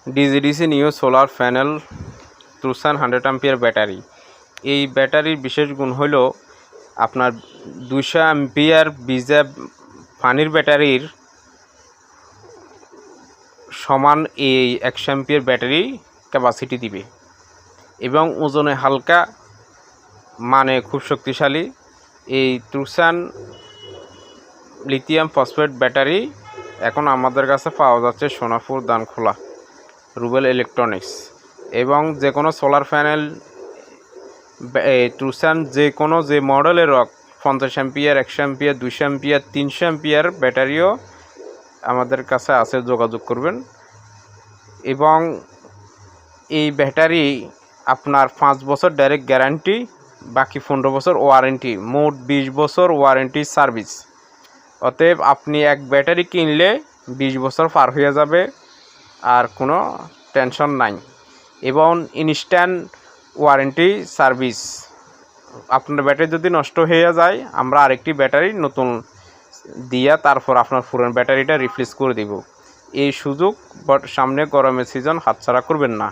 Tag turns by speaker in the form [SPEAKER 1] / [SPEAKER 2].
[SPEAKER 1] DGDC new solar panel ট্রুসান 100 ampere battery. এই ব্যাটারির বিশেষ গুণ হল আপনার 200 অ্যাম্পিয়ার বিজে পানির ব্যাটারির সমান এই 100 অ্যাম্পিয়ার ব্যাটারি ক্যাপাসিটি দিবে এবং ওজনে হালকা, মানে খুব শক্তিশালী। এই ট্রুসান লিথিয়াম ফসফেট ব্যাটারি এখন আমাদের কাছে পাওয়া যাচ্ছে সোনাপুর দানখোলা রুবেল ইলেকট্রনিক্স। এবং যে কোনো সোলার প্যানেল ট্রুসান যে মডেলের হোক, 50 অ্যাম্পিয়ার, 100 অ্যাম্পিয়ার, 200 অ্যাম্পিয়ার, 300 অ্যাম্পিয়ার ব্যাটারিও আমাদের কাছে আছে, যোগাযোগ করবেন। এবং এই ব্যাটারি আপনার 5 বছর ডাইরেক্ট গ্যারান্টি, বাকি 15 বছর ওয়ারেন্টি, মোট 20 বছর ওয়ারেন্টি সার্ভিস। অতএব আপনি এক ব্যাটারি কিনলে 20 বছর পার হয়ে যাবে, আর কোনো টেনশন নাই। এবং ইনস্ট্যান্ট ওয়ারেন্টি সার্ভিস। আপনার ব্যাটারি যদি নষ্ট হয়ে যায়, আমরা আরেকটি ব্যাটারি নতুন দিয়া তারপর আপনার পুরনো ব্যাটারিটা রিপ্লেস করে দেব। এই সুযোগ সামনে গরমের সিজন হাতছাড়া করবেন না।